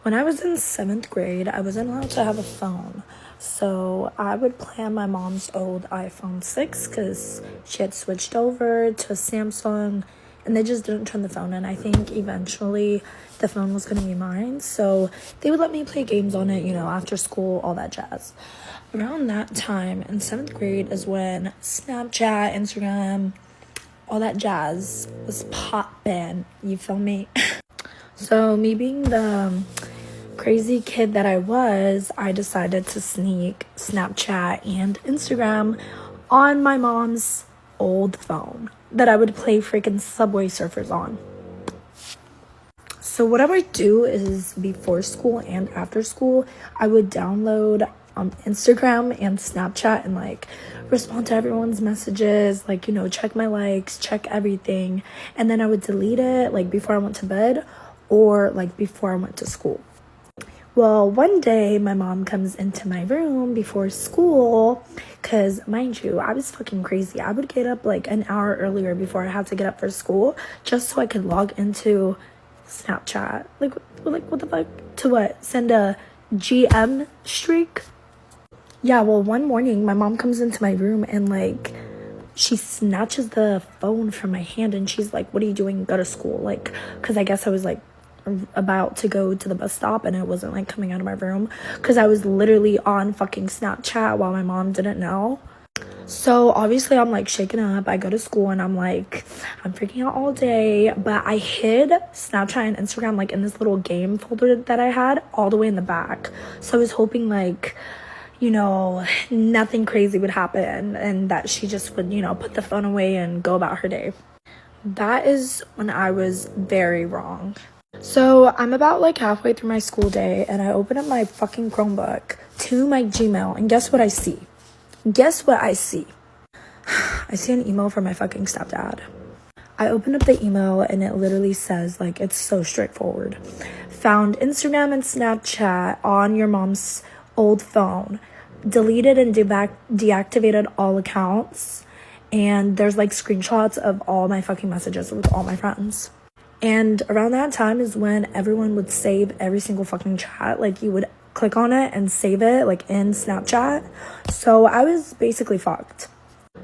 When I was in 7th grade, I wasn't allowed to have a phone. So I would play on my mom's old iPhone 6 because she had switched over to Samsung and they just didn't turn the phone in. I think eventually the phone was going to be mine. So they would let me play games on it, after school, all that jazz. Around that time in 7th grade is when Snapchat, Instagram, all that jazz was poppin'. You feel me? So me being the crazy kid that I was, I decided to sneak Snapchat and Instagram on my mom's old phone that I would play freaking Subway Surfers on. So what I would do is before school and after school, I would download Instagram and Snapchat and respond to everyone's messages, check my likes, check everything. And then I would delete it before I went to bed or before I went to school. Well, one day my mom comes into my room before school because, mind you, I was fucking crazy. I would get up an hour earlier before I had to get up for school just so I could log into Snapchat. What the fuck? To what? Send a GM streak? Yeah, well, one morning my mom comes into my room and she snatches the phone from my hand and she's like, "What are you doing? Go to school." Because I guess I was about to go to the bus stop and I wasn't coming out of my room because I was literally on fucking Snapchat while my mom didn't know. So obviously I'm shaking up. I go to school and I'm freaking out all day, but I hid Snapchat and Instagram in this little game folder that I had all the way in the back. So I was hoping nothing crazy would happen and that she just would put the phone away and go about her day. That is when I was very wrong. So I'm about halfway through my school day and I open up my fucking Chromebook to my Gmail and guess what I see? I see an email from my fucking stepdad. I open up the email and it literally says it's so straightforward. Found Instagram and Snapchat on your mom's old phone. Deleted and deactivated all accounts. And there's screenshots of all my fucking messages with all my friends. And around that time is when everyone would save every single fucking chat. You would click on it and save it in Snapchat. So I was basically fucked.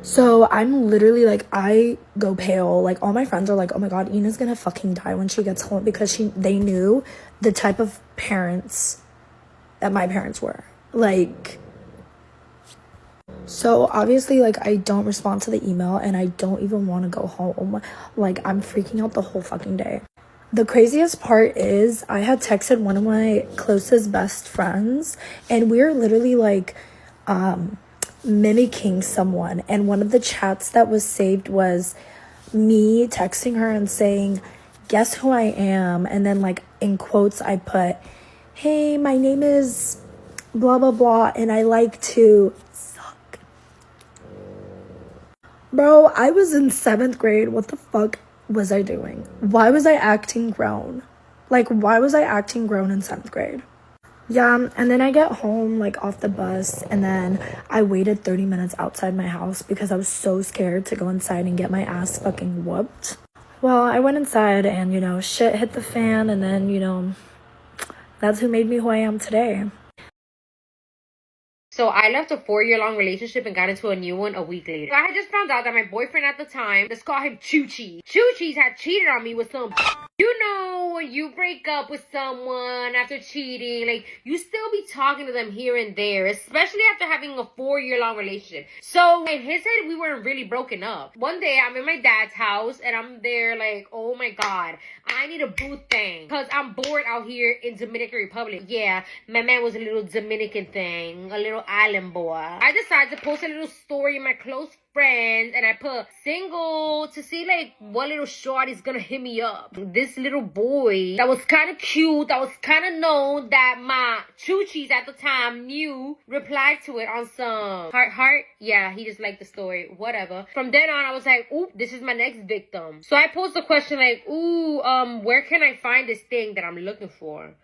So I'm literally I go pale. All my friends are "Oh my god, Ina's gonna fucking die when she gets home," because they knew the type of parents that my parents were. So obviously I don't respond to the email and I don't even want to go home. I'm freaking out the whole fucking day. The craziest part is I had texted one of my closest best friends and we were literally mimicking someone, and one of the chats that was saved was me texting her and saying, "Guess who I am?" And then in quotes I put, "Hey, my name is blah blah blah and I like to suck." Bro, I was in 7th grade. What the fuck was I doing? Why was I acting grown? Why was I acting grown in 7th grade? Yeah, and then I get home off the bus and then I waited 30 minutes outside my house because I was so scared to go inside and get my ass fucking whooped. Well, I went inside and shit hit the fan and then that's who made me who I am today. So I left a 4-year-long relationship and got into a new one a week later. So I had just found out that my boyfriend at the time, let's call him Choo-Cheese. Choo-Cheese had cheated on me with some... when you break up with someone after cheating, you still be talking to them here and there, especially after having a 4-year-long relationship. So in his head, we weren't really broken up. One day, I'm in my dad's house and I'm there oh my god, I need a boo thing because I'm bored out here in Dominican Republic. Yeah, my man was a little Dominican thing, a little island boy. I decided to post a little story in my close friends and I put single to see what little short is gonna hit me up. This little boy that was kind of cute, that was kind of known, that my Choo-Cheese at the time knew, replied to it on some heart. Yeah, he just liked the story, whatever. From then on I was ooh, this is my next victim. So I posed the question ooh, where can I find this thing that I'm looking for?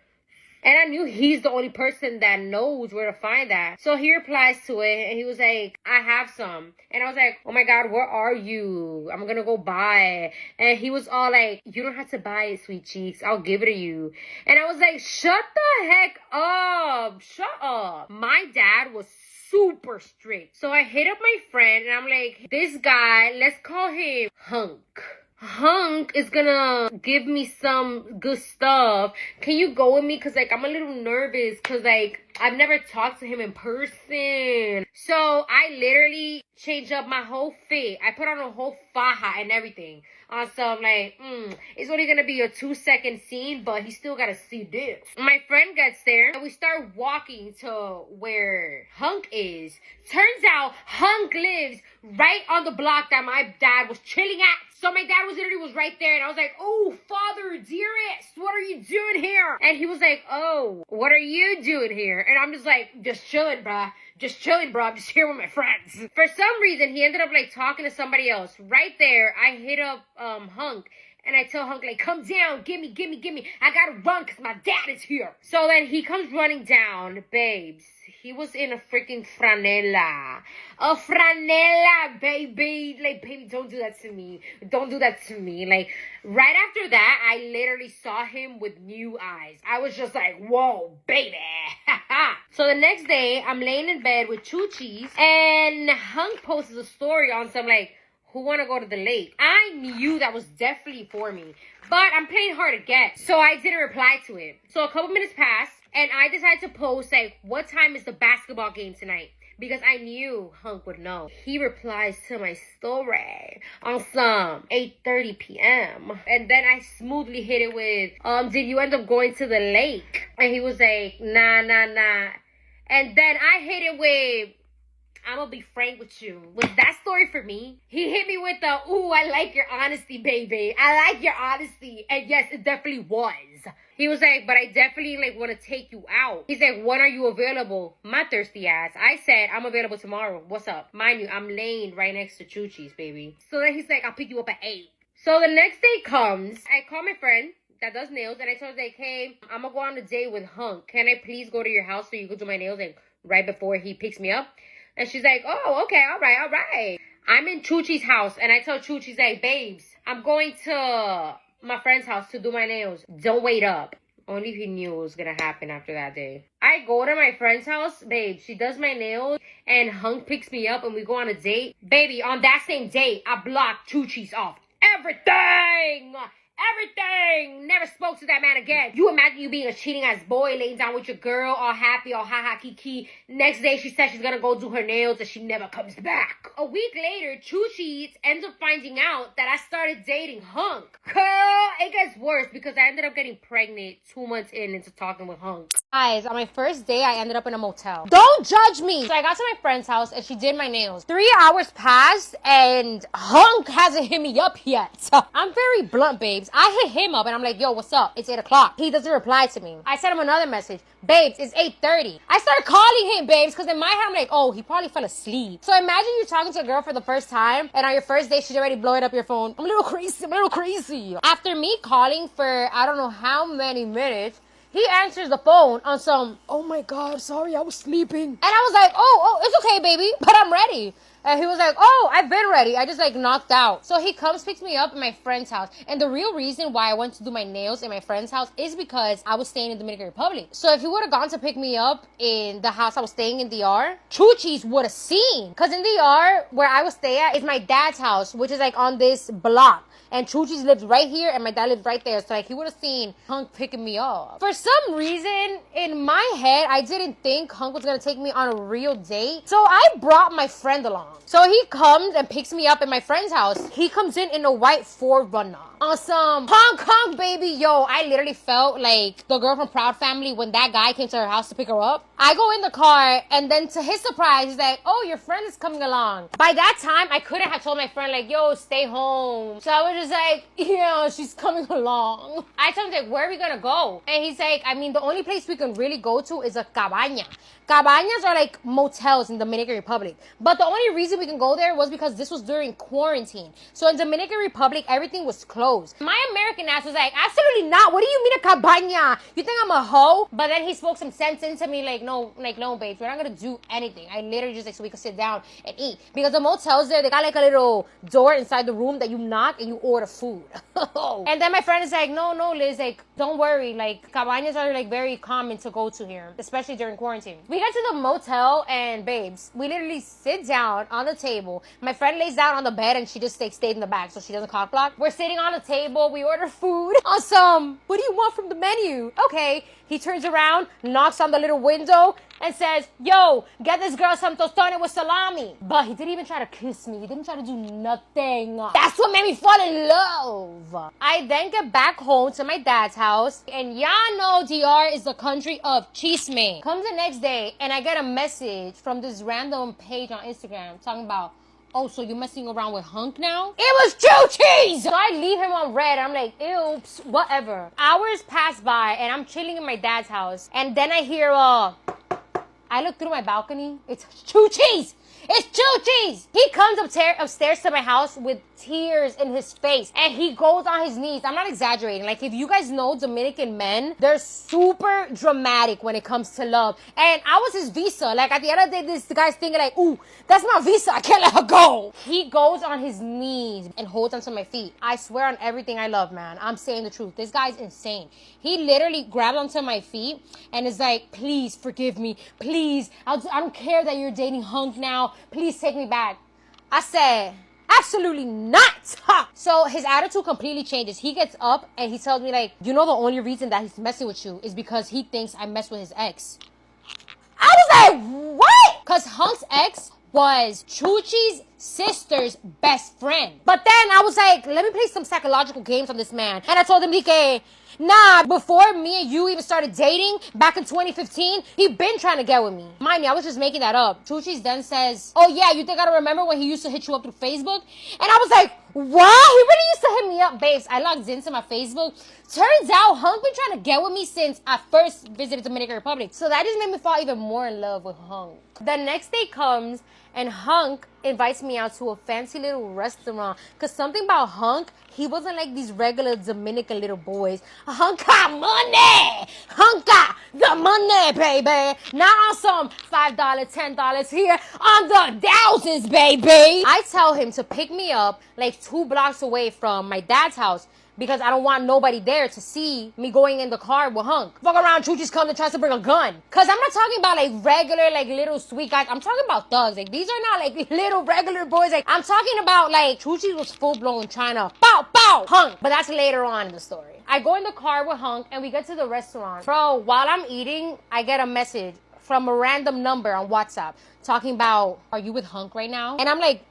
And I knew he's the only person that knows where to find that. So he replies to it and he was like, I have some. And I was like, oh my God, where are you? I'm gonna go buy it. And he was all like, you don't have to buy it, sweet cheeks. I'll give it to you. And I was like, shut the heck up. Shut up. My dad was super strict. So I hit up my friend and I'm like, this guy, let's call him Hunk. Hunk is gonna give me some good stuff. Can you go with me? Cause like I'm a little nervous. Cause like I've never talked to him in person. So I literally changed up my whole fit. I put on a whole faja and everything. On some like, it's only gonna be a 2-second scene, but he still gotta see this. My friend gets there and we start walking to where Hunk is. Turns out Hunk lives right on the block that my dad was chilling at. So my dad was right there and I was like, oh, father, dearest, what are you doing here? And he was like, oh, what are you doing here? And I'm just like, just chilling, bruh. Just chilling, bro. I'm just here with my friends. For some reason, he ended up like talking to somebody else. Right there, I hit up Hunk. And I tell Hunk, like, come down, gimme. I gotta run because my dad is here. So then he comes running down, babes. He was in a freaking franela. A franela, baby. Like, baby, don't do that to me. Don't do that to me. Like, right after that, I literally saw him with new eyes. I was just like, whoa, baby. So the next day, I'm laying in bed with Chuchis. And Hunk posts a story on some, like, who want to go to the lake? I knew that was definitely for me. But I'm playing hard to get. So I didn't reply to it. So a couple minutes passed. And I decided to post, like, what time is the basketball game tonight? Because I knew Hunk would know. He replies to my story on some 8:30 p.m. And then I smoothly hit it with, did you end up going to the lake? And he was like, nah. And then I hit it with, I'm gonna be frank with you. Was that story for me? He hit me with the, ooh, I like your honesty, baby. I like your honesty. And yes, it definitely was. He was like, but I definitely like want to take you out. He's like, when are you available? My thirsty ass. I said, I'm available tomorrow. What's up? Mind you, I'm laying right next to Chuchi's, baby. So then he's like, I'll pick you up at 8. So the next day comes. I call my friend that does nails. And I told her, like, hey, I'm gonna go on a date with Hunk. Can I please go to your house so you can do my nails like right before he picks me up? And she's like, oh, okay, all right. I'm in Chuchi's house. And I tell Chuchi's like, babes, I'm going to my friend's house to do my nails. Don't wait up. Only if he knew what was going to happen after that day. I go to my friend's house. Babe, she does my nails. And Hunk picks me up and we go on a date. Baby, on that same date, I blocked Chuchi's off everything. Never spoke to that man again. You imagine you being a cheating ass boy, laying down with your girl, all happy, all ha kiki. Next day, she says she's gonna go do her nails and she never comes back. A week later, Chuchi ends up finding out that I started dating Hunk. Girl, it gets worse because I ended up getting pregnant 2 months into talking with Hunk. Guys, on my first day, I ended up in a motel. Don't judge me! So I got to my friend's house and she did my nails. 3 hours passed and Hunk hasn't hit me up yet. I'm very blunt, babes. I hit him up and I'm like, yo, what's up? It's 8 o'clock. He doesn't reply to me. I sent him another message. Babes, it's 8:30. I started calling him, babes, because in my head, I'm like, oh, he probably fell asleep. So imagine you talking to a girl for the first time and on your first date, she's already blowing up your phone. I'm a little crazy. After me calling for I don't know how many minutes, he answers the phone on some, oh my God, sorry, I was sleeping. And I was like, oh, it's okay, baby, but I'm ready. And he was like, oh, I've been ready. I just like knocked out. So he comes, picks me up at my friend's house. And the real reason why I went to do my nails in my friend's house is because I was staying in Dominican Republic. So if he would have gone to pick me up in the house I was staying in DR, Chuchi's would have seen. Because in DR, where I would stay at, is my dad's house, which is like on this block. And Chuchi's lives right here and my dad lives right there. So like he would have seen Hunk picking me up. For some reason, in my head, I didn't think Hunk was going to take me on a real date. So I brought my friend along. So he comes and picks me up at my friend's house. He comes in a white 4Runner. On some Hong Kong, baby. Yo, I literally felt like the girl from Proud Family when that guy came to her house to pick her up. I go in the car and then to his surprise, he's like, oh, your friend is coming along. By that time, I couldn't have told my friend like, yo, stay home. So I was just like, yeah, she's coming along. I told him like, where are we gonna go? And he's like, I mean, the only place we can really go to is a cabaña. Cabañas are like motels in the Dominican Republic. But the only reason we can go there was because this was during quarantine. So in Dominican Republic, everything was closed. My American ass was like, absolutely not. What do you mean a cabaña? You think I'm a hoe? But then he spoke some sense into me like, no, babes, we're not gonna do anything. I literally just like, so we could sit down and eat. Because the motels there, they got like a little door inside the room that you knock and you order food. And then my friend is like, no, Liz, like, don't worry. Like, cabañas are like very common to go to here, especially during quarantine. We got to the motel and babes, we literally sit down on the table. My friend lays down on the bed and she just stayed in the back so she doesn't cock block. We're sitting on the table. We order food. Awesome. What do you want from the menu? Okay. He turns around, knocks on the little window, and says, yo, get this girl some tostones with salami. But he didn't even try to kiss me. He didn't try to do nothing. That's what made me fall in love. I then get back home to my dad's house, and y'all know DR is the country of chisme. Comes the next day, and I get a message from this random page on Instagram talking about, oh, so you're messing around with Hunk now? It was Choo Cheese! So I leave him on red. I'm like, ew, whatever. Hours pass by, and I'm chilling in my dad's house. And then I hear, I look through my balcony. It's Choo Cheese! It's Choo Cheese! He comes upstairs to my house with tears in his face. And he goes on his knees. I'm not exaggerating. Like, if you guys know Dominican men, they're super dramatic when it comes to love. And I was his visa. Like, at the end of the day, this guy's thinking like, ooh, that's my visa. I can't let her go. He goes on his knees and holds onto my feet. I swear on everything I love, man. I'm saying the truth. This guy's insane. He literally grabbed onto my feet and is like, please forgive me. Please. I don't care that you're dating Hunk now. Please take me back. I said, absolutely not. Ha! So his attitude completely changes. He gets up and he tells me like, you know, the only reason that he's messing with you is because he thinks I mess with his ex. I was like, what? Because Hunk's ex was Chuchi's sister's best friend. But then I was like, let me play some psychological games on this man. And I told him, Dike, nah, before me and you even started dating back in 2015, he been trying to get with me. Mind me, I was just making that up. Chuchi's then says, oh yeah, you think I don't remember when he used to hit you up through Facebook? And I was like, what? He really used to hit me up, babes. I logged into my Facebook. Turns out Hunk been trying to get with me since I first visited Dominican Republic. So that just made me fall even more in love with Hunk. The next day comes and Hunk invites me out to a fancy little restaurant. Cause something about Hunk, he wasn't like these regular Dominican little boys. Hunk got money! Hunk got the money, baby! Not on some $5, $10 here, on the thousands, baby! I tell him to pick me up like 2 blocks away from my dad's house, because I don't want nobody there to see me going in the car with Hunk. Fuck around, Chuchi's come and tries to bring a gun. Cause I'm not talking about like regular, like little sweet guys. I'm talking about thugs. Like, these are not like little regular boys. Like, I'm talking about like Chuchi was full blown trying to bow, Hunk. But that's later on in the story. I go in the car with Hunk and we get to the restaurant. Bro, while I'm eating, I get a message from a random number on WhatsApp talking about, are you with Hunk right now? And I'm like,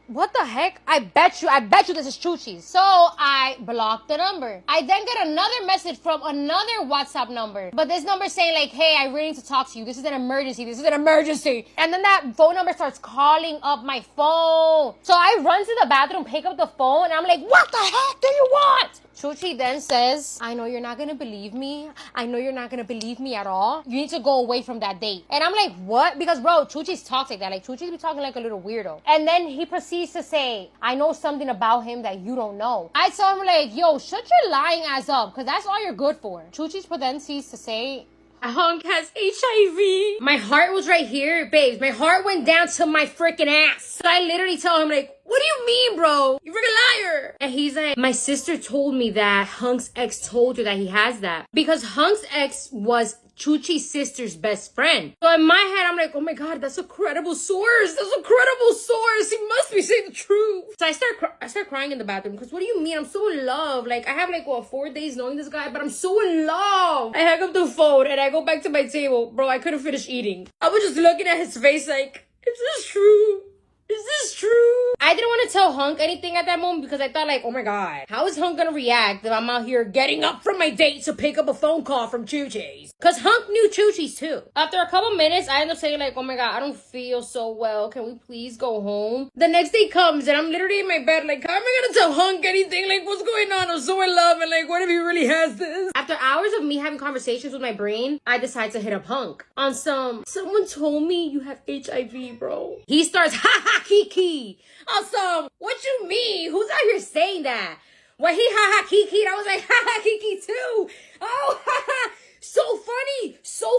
what the heck? I bet you this is Chuchi's. So I blocked the number. I then get another message from another WhatsApp number. But this number saying like, hey, I really need to talk to you. This is an emergency. And then that phone number starts calling up my phone. So I run to the bathroom, pick up the phone, and I'm like, what the heck do you want? Chuchi then says, I know you're not gonna believe me. I know you're not gonna believe me at all. You need to go away from that date. And I'm like, what? Because bro, Chuchi's talks like that. Like, Chuchi's be talking like a little weirdo. And then he proceeds to say, I know something about him that you don't know. I tell him like, yo, shut your lying ass up, because that's all you're good for. Chuchi's then proceeds to say, Hunk has HIV. My heart was right here, babes. My heart went down to my freaking ass. So I literally tell him like, what do you mean, bro? You freaking liar. And he's like, my sister told me that Hunk's ex told her that he has that. Because Hunk's ex was Chuchi's sister's best friend. So in my head, I'm like, oh my God, that's a credible source. He must be saying the truth. So I start crying in the bathroom. Because what do you mean? I'm so in love. Like, I have like, 4 days knowing this guy, but I'm so in love. I hang up the phone and I go back to my table. Bro, I couldn't finish eating. I was just looking at his face like, is this true? Is this true? I didn't want to tell Hunk anything at that moment because I thought like, oh my God, how is Hunk gonna react if I'm out here getting up from my date to pick up a phone call from Chuchi's? Because Hunk knew Chuchi's too. After a couple minutes, I end up saying like, oh my God, I don't feel so well. Can we please go home? The next day comes and I'm literally in my bed like, how am I gonna tell Hunk anything? Like, what's going on? I'm so in love and like, what if he really has this? After hours of me having conversations with my brain, I decide to hit up Hunk on someone told me you have HIV, bro. He starts, ha ha Kiki. Also, what you mean? Who's out here saying that? When he ha ha Kiki, I was like, ha ha Kiki too. Oh, ha ha. So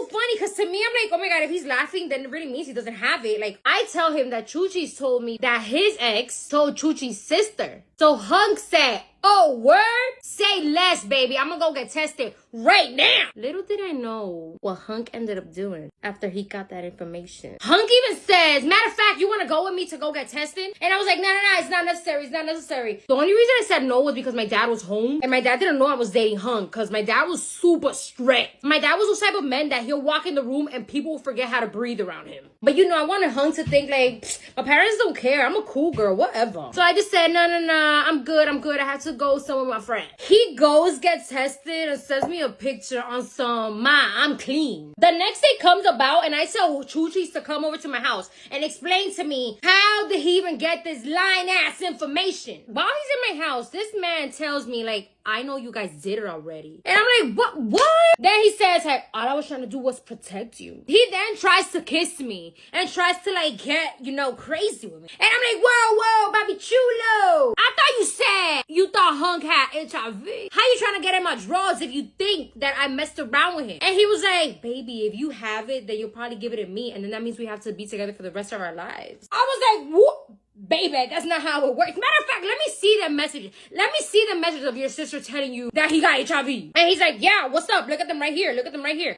funny, because to me, I'm like, oh my God, if he's laughing, then it really means he doesn't have it. Like, I tell him that Chuchi's told me that his ex told Chuchi's sister. So Hunk said, oh, word? Say less, baby. I'm gonna go get tested right now. Little did I know what Hunk ended up doing after he got that information. Hunk even says, matter of fact, you want to go with me to go get tested? And I was like, no, it's not necessary. It's not necessary. The only reason I said no was because my dad was home and my dad didn't know I was dating Hunk because my dad was super strict. My dad was those type of men that he'll walk in the room and people will forget how to breathe around him. But you know, I wanted Hunk to think like, my parents don't care. I'm a cool girl, whatever. So I just said, no, I'm good. I have to go somewhere with my friend. He goes, gets tested, and sends me a picture on some, I'm clean. The next day comes about, and I tell Chuchis to come over to my house and explain to me how did he even get this lying-ass information. While he's in my house, this man tells me, like, I know you guys did it already. And I'm like, what? Then he says, hey, all I was trying to do was protect you. He then tries to kiss me and tries to like get, crazy with me. And I'm like, whoa, baby chulo. I thought you said you thought Hunk had HIV. How you trying to get in my drawers if you think that I messed around with him? And he was like, baby, if you have it, then you'll probably give it to me. And then that means we have to be together for the rest of our lives. I was like, what? Baby, that's not how it works. Matter of fact, let me see the message. Let me see the message of your sister telling you that he got HIV. And he's like, yeah, what's up? Look at them right here.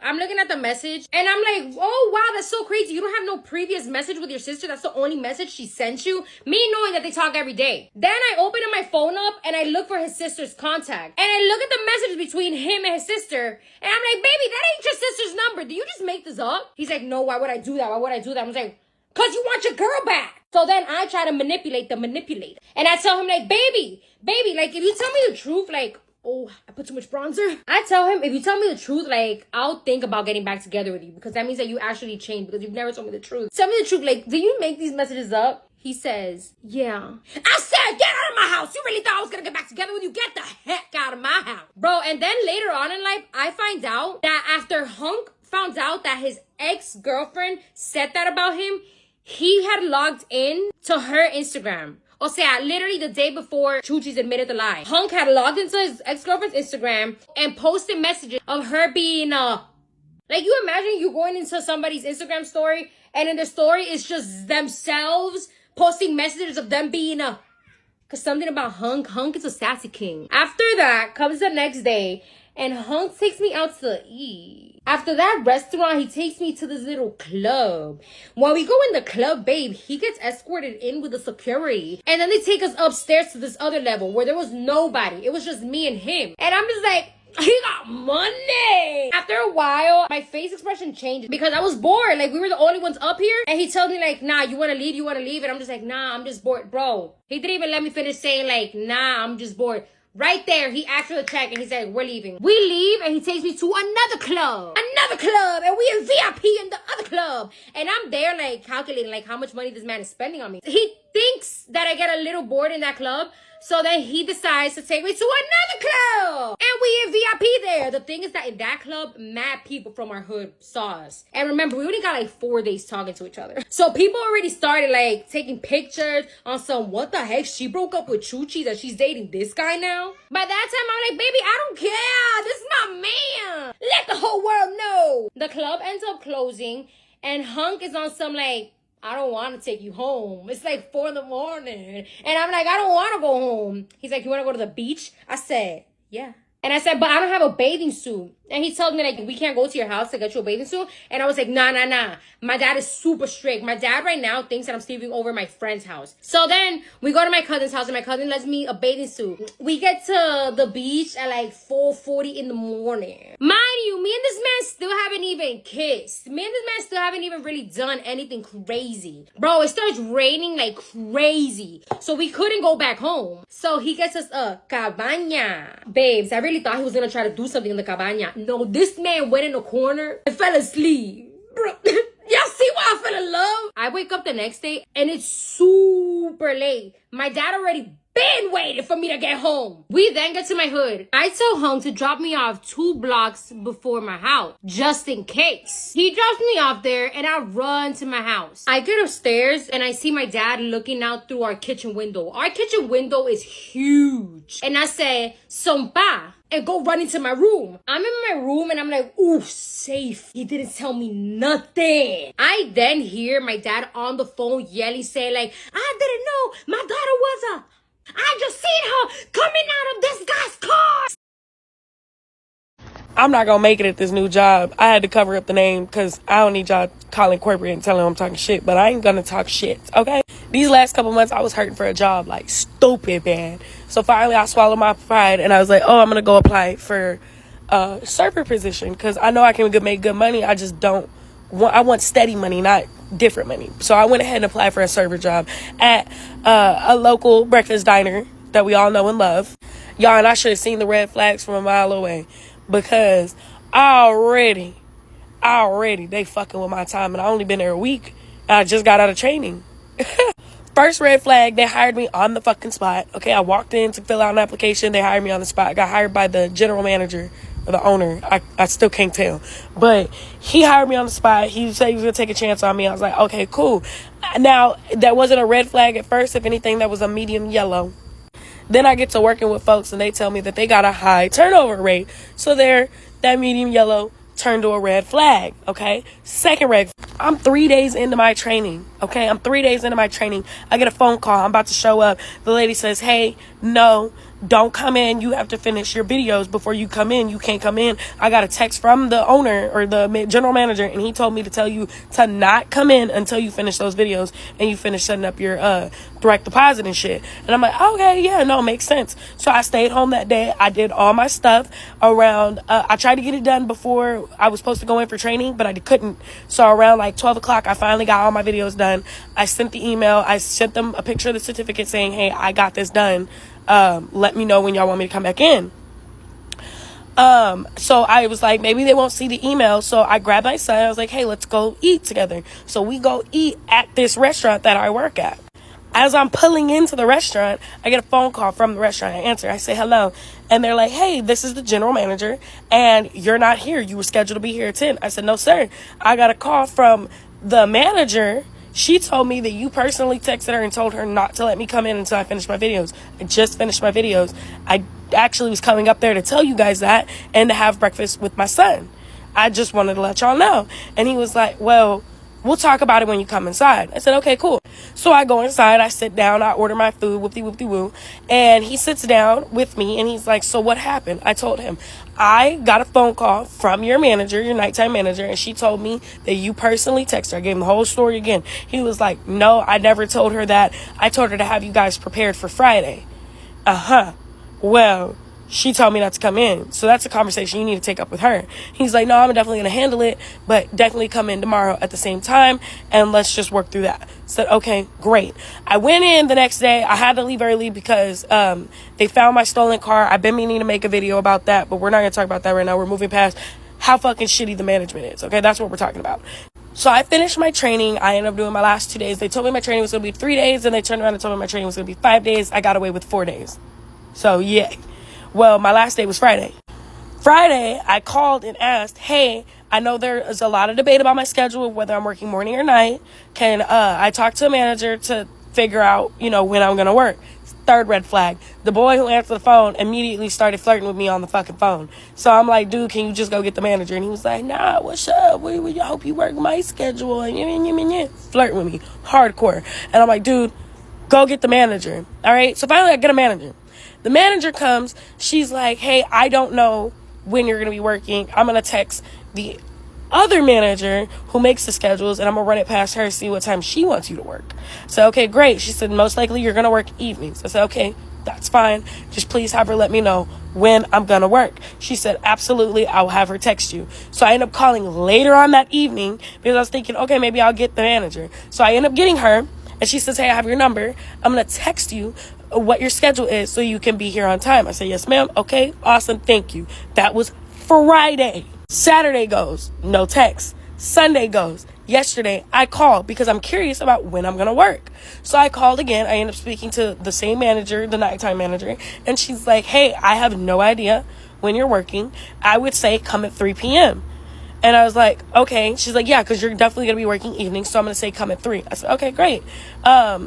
I'm looking at the message and I'm like, oh, wow, that's so crazy. You don't have no previous message with your sister. That's the only message she sent you. Me knowing that they talk every day. Then I open my phone up and I look for his sister's contact. And I look at the messages between him and his sister. And I'm like, baby, that ain't your sister's number. Did you just make this up? He's like, no, why would I do that? I was like, because you want your girl back. So then I try to manipulate the manipulator. And I tell him, like, baby, like, if you tell me the truth, like, oh, I put too much bronzer. I tell him, if you tell me the truth, like, I'll think about getting back together with you. Because that means that you actually changed. Because you've never told me the truth. Tell me the truth. Like, do you make these messages up? He says, yeah. I said, get out of my house. You really thought I was going to get back together with you? Get the heck out of my house. Bro, and then later on in life, I find out that after Hunk found out that his ex-girlfriend said that about him, he had logged in to her Instagram. O sea, literally the day before Chuchi's admitted the lie. Hunk had logged into his ex-girlfriend's Instagram and posted messages of her being like, you imagine you going into somebody's Instagram story and in the story it's just themselves posting messages of them being cause something about Hunk is a sassy king. After that comes the next day and Hunk takes me out to eat. After that restaurant, he takes me to this little club. When we go in the club, babe, he gets escorted in with the security. And then they take us upstairs to this other level where there was nobody. It was just me and him. And I'm just like, he got money. After a while, my face expression changed because I was bored. Like, we were the only ones up here. And he told me, like, nah, you want to leave? And I'm just like, nah, I'm just bored. Bro, he didn't even let me finish saying, like, nah, I'm just bored. Right there, he asked for the check and he said, we're leaving. We leave and he takes me to another club. And we in VIP in the other club. And I'm there like calculating like how much money this man is spending on me. He thinks that I get a little bored in that club. So then he decides to take me to another club. And we in VIP there. The thing is that in that club, mad people from our hood saw us. And remember, we only got like 4 days talking to each other. So people already started like taking pictures on some, what the heck? She broke up with Chuchi that she's dating this guy now? By that time, I'm like, baby, I don't care. This is my man. Let the whole world know. The club ends up closing and Hunk is on some like, I don't want to take you home. It's like 4 a.m. And I'm like, I don't want to go home. He's like, you want to go to the beach? I said, yeah. And I said, but I don't have a bathing suit. And he told me, like, we can't go to your house to get you a bathing suit. And I was like, nah. My dad is super strict. My dad right now thinks that I'm sleeping over my friend's house. So then we go to my cousin's house and my cousin lets me a bathing suit. We get to the beach at like 4:40 in the morning. Mind you, me and this man still haven't even kissed. Me and this man still haven't even really done anything crazy. Bro, it starts raining like crazy. So we couldn't go back home. So he gets us a cabana. Babes, I really thought he was going to try to do something in the cabana. No, this man went in the corner and fell asleep. Bro, y'all see why I fell in love? I wake up the next day and it's super late. My dad already been waiting for me to get home. We then get to my hood. I tell Hung to drop me off 2 blocks before my house, just in case. He drops me off there and I run to my house. I get upstairs and I see my dad looking out through our kitchen window. Our kitchen window is huge. And I say, Sompa, and go run into my room. I'm in my room and I'm like, ooh, safe. He didn't tell me nothing. I then hear my dad on the phone yelling, say like, I didn't know my daughter was I just seen her coming out of this guy's car. I'm not gonna make it at this new job. I had to cover up the name because I don't need y'all calling corporate and telling them I'm talking shit, but I ain't gonna talk shit, okay? These last couple months, I was hurting for a job like stupid bad. So finally, I swallowed my pride and I was like, oh, I'm gonna go apply for a server position because I know I can make good money. I just don't want, I want steady money, not different money. So I went ahead and applied for a server job at a local breakfast diner that we all know and love. Y'all, and I should have seen the red flags from a mile away because already they fucking with my time and I only been there a week and I just got out of training. First red flag, they hired me on the fucking spot. Okay, I walked in to fill out an application. They hired me on the spot. I got hired by the general manager or the owner. I still can't tell. But he hired me on the spot. He said he was going to take a chance on me. I was like, okay, cool. Now, that wasn't a red flag at first. If anything, that was a medium yellow. Then I get to working with folks and they tell me that they got a high turnover rate. So there, that medium yellow turned to a red flag, okay? Second red, I'm 3 days into my training, okay? I'm 3 days into my training. I get a phone call. I'm about to show up. The lady says, hey, no, don't come in. You have to finish your videos before you come in. You can't come in. I got a text from the owner or the general manager, and he told me to tell you to not come in until you finish those videos and you finish setting up your direct deposit and shit. And I'm like, okay, yeah, no, makes sense. So I stayed home that day. I did all my stuff around, I tried to get it done before I was supposed to go in for training, but I couldn't. So around like 12 o'clock, I finally got all my videos done. I sent the email. I sent them a picture of the certificate saying, hey, I got this done. Let me know when y'all want me to come back in. So I was like, maybe they won't see the email. So I grabbed my son. I was like, hey, let's go eat together. So we go eat at this restaurant that I work at. As I'm pulling into the restaurant, I get a phone call from the restaurant. I answer. I say hello. And they're like, hey, this is the general manager and you're not here. You were scheduled to be here at 10. I said, no, sir. I got a call from the manager. She told me that you personally texted her and told her not to let me come in until I finish my videos. I just finished my videos. I actually was coming up there to tell you guys that and to have breakfast with my son. I just wanted to let y'all know. And he was like, well, we'll talk about it when you come inside. I said, okay, cool. So I go inside, I sit down, I order my food, whoop-de-whoop-de-woo. And he sits down with me and he's like, so what happened? I told him, I got a phone call from your manager, your nighttime manager, and she told me that you personally texted her. I gave him the whole story again. He was like, no, I never told her that. I told her to have you guys prepared for Friday. Well, she told me not to come in. So that's a conversation you need to take up with her. He's like, no, I'm definitely going to handle it, but definitely come in tomorrow at the same time and let's just work through that. Said, okay, great. I went in the next day. I had to leave early because they found my stolen car. I've been meaning to make a video about that, but we're not going to talk about that right now. We're moving past how fucking shitty the management is. Okay, that's what we're talking about. So I finished my training. I ended up doing my last 2 days. They told me my training was going to be 3 days, and they turned around and told me my training was going to be 5 days. I got away with 4 days. So, yeah. Well, my last day was Friday. Friday, I called and asked, hey, I know there is a lot of debate about my schedule, whether I'm working morning or night. Can I talk to a manager to figure out, when I'm going to work? Third red flag. The boy who answered the phone immediately started flirting with me on the fucking phone. So I'm like, dude, can you just go get the manager? And he was like, nah, what's up? I hope you work my schedule. And flirting with me. Hardcore. And I'm like, dude, go get the manager. All right? So finally I get a manager. The manager comes. She's like, hey, I don't know when you're going to be working. I'm going to text the other manager who makes the schedules, and I'm going to run it past her, see what time she wants you to work. So, okay, great. She said, most likely you're going to work evenings. I said, okay, that's fine. Just please have her let me know when I'm going to work. She said, absolutely, I'll have her text you. So I end up calling later on that evening because I was thinking, okay, maybe I'll get the manager. So I end up getting her, and she says, hey, I have your number. I'm going to text you what your schedule is so you can be here on time. I say, yes, ma'am. Okay, awesome. Thank you. That was Friday. Saturday goes, no text. Sunday goes, yesterday I called because I'm curious about when I'm gonna work. So I called again. I ended up speaking to the same manager, the nighttime manager, and she's like, hey, I have no idea when you're working. I would say come at 3 p.m. And I was like, okay. She's like, yeah, because you're definitely going to be working evenings, so I'm going to say come at 3. I said, okay, great.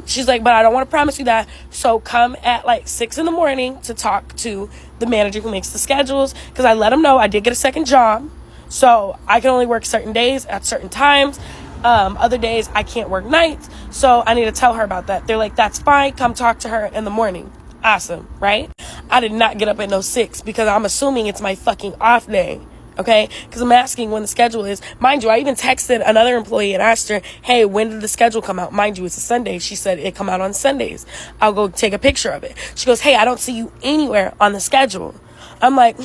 She's like, but I don't want to promise you that, so come at like 6 in the morning to talk to the manager who makes the schedules, because I let him know I did get a second job, so I can only work certain days at certain times. Other days I can't work nights, so I need to tell her about that. They're like, that's fine, come talk to her in the morning. Awesome, right? I did not get up at no 6 because I'm assuming it's my fucking off day. Okay, because I'm asking when the schedule is. Mind you, I even texted another employee and asked her, hey, when did the schedule come out? Mind you, it's a Sunday. She said it come out on Sundays. I'll go take a picture of it. She goes, hey, I don't see you anywhere on the schedule. I'm like,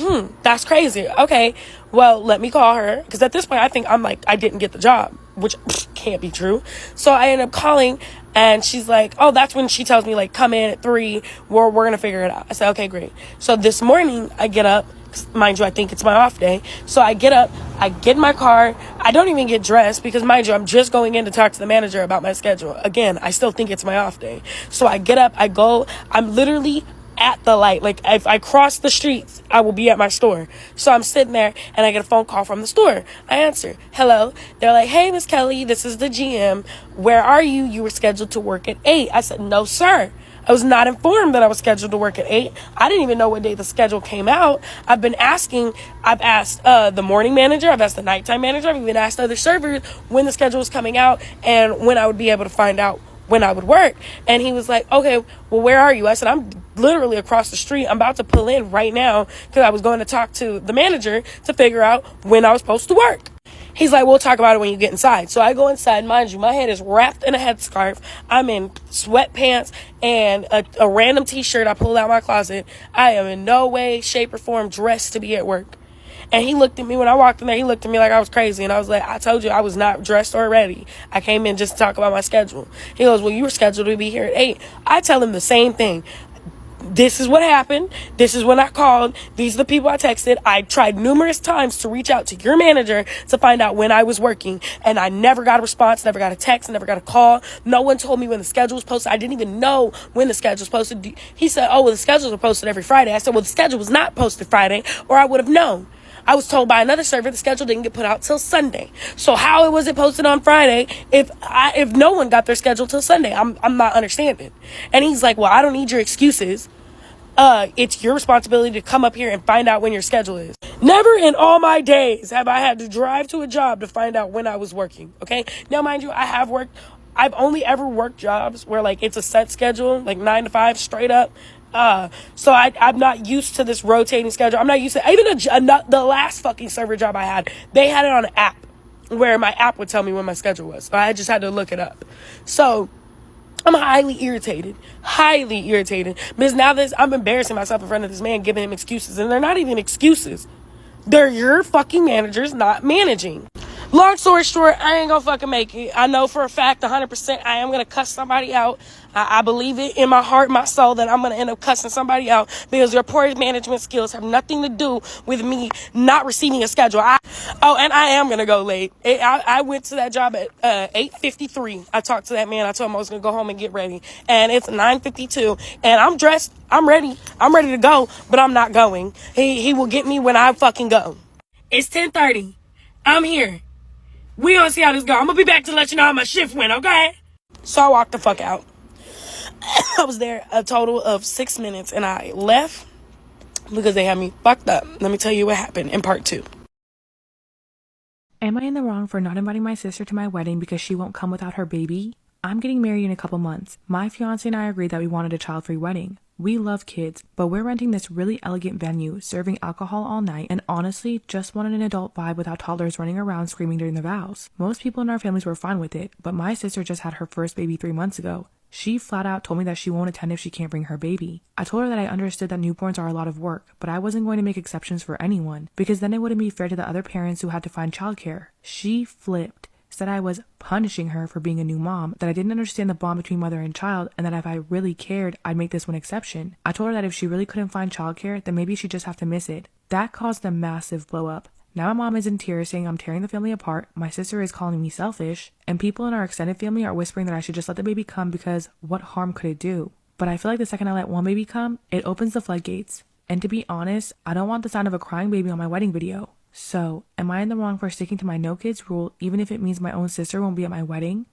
that's crazy. Okay, well, let me call her. Because at this point, I think I'm like, I didn't get the job, which can't be true. So I end up calling, and she's like, oh, that's when she tells me, like, come in at 3. We're going to figure it out. I said, okay, great. So this morning, I get up. Mind you, I think it's my off day. So I get up, I get in my car. I don't even get dressed because, mind you, I'm just going in to talk to the manager about my schedule. Again, I still think it's my off day. So I get up, I go. I'm literally at the light. Like, if I cross the streets, I will be at my store. So I'm sitting there and I get a phone call from the store. I answer. Hello. They're like, hey, Miss Kelly, this is the GM. Where are you? You were scheduled to work at 8. I said, no, sir. I was not informed that I was scheduled to work at 8. I didn't even know what day the schedule came out. I've asked the morning manager, I've asked the nighttime manager, I've even asked other servers when the schedule was coming out and when I would be able to find out when I would work. And he was like, okay, well, where are you? I said, I'm literally across the street. I'm about to pull in right now because I was going to talk to the manager to figure out when I was supposed to work. He's like, we'll talk about it when you get inside. So I go inside. Mind you, my head is wrapped in a headscarf. I'm in sweatpants and a random t-shirt I pulled out my closet. I am in no way, shape, or form dressed to be at work. And he looked at me when I walked in there. He looked at me like I was crazy. And I was like, I told you I was not dressed or ready. I came in just to talk about my schedule. He goes, well, you were scheduled to be here at 8. I tell him the same thing. This is what happened. This is when I called. These are the people I texted. I tried numerous times to reach out to your manager to find out when I was working, and I never got a response, never got a text, never got a call. No one told me when the schedule was posted. I didn't even know when the schedule was posted. He said, oh, well, the schedules are posted every Friday. I said, well, the schedule was not posted Friday, or I would have known. I was told by another server the schedule didn't get put out till Sunday. So how was it posted on Friday if no one got their schedule till Sunday? I'm not understanding. And he's like, well, I don't need your excuses. It's your responsibility to come up here and find out when your schedule is. Never in all my days have I had to drive to a job to find out when I was working. Okay. Now, mind you, I've only ever worked jobs where like it's a set schedule, like 9 to 5 straight up. So I'm not used to this rotating schedule. I'm not used to even the last fucking server job I had. They had it on an app where my app would tell me when my schedule was. So I just had to look it up. So I'm highly irritated because now I'm embarrassing myself in front of this man, giving him excuses, and they're not even excuses. They're your fucking managers not managing. Long story short, I ain't gonna fucking make it. I know for a fact, 100%, I am gonna cuss somebody out. I believe it in my heart, my soul, that I'm gonna end up cussing somebody out because their poor management skills have nothing to do with me not receiving a schedule. And I am gonna go late. I went to that job at 8:53. I talked to that man. I told him I was gonna go home and get ready, and it's 9:52, and I'm dressed. I'm ready to go, but I'm not going. He will get me when I fucking go. It's 10:30. I'm here. We gonna see how this go. I'm gonna be back to let you know how my shift went, okay? So I walked the fuck out. I was there a total of 6 minutes, and I left because they had me fucked up. Let me tell you what happened in part 2. Am I in the wrong for not inviting my sister to my wedding because she won't come without her baby? I'm getting married in a couple months. My fiance and I agreed that we wanted a child-free wedding. We love kids, but we're renting this really elegant venue, serving alcohol all night, and honestly, just wanted an adult vibe without toddlers running around screaming during the vows. Most people in our families were fine with it, but my sister just had her first baby 3 months ago. She flat out told me that she won't attend if she can't bring her baby. I told her that I understood that newborns are a lot of work, but I wasn't going to make exceptions for anyone, because then it wouldn't be fair to the other parents who had to find childcare. She flipped. Said I was punishing her for being a new mom, that I didn't understand the bond between mother and child, and that if I really cared, I'd make this one exception. I told her that if she really couldn't find childcare, then maybe she'd just have to miss it. That caused a massive blow up. Now my mom is in tears saying I'm tearing the family apart, my sister is calling me selfish, and people in our extended family are whispering that I should just let the baby come because what harm could it do? But I feel like the second I let one baby come, it opens the floodgates. And to be honest, I don't want the sound of a crying baby on my wedding video. So, am I in the wrong for sticking to my no kids rule even if it means my own sister won't be at my wedding?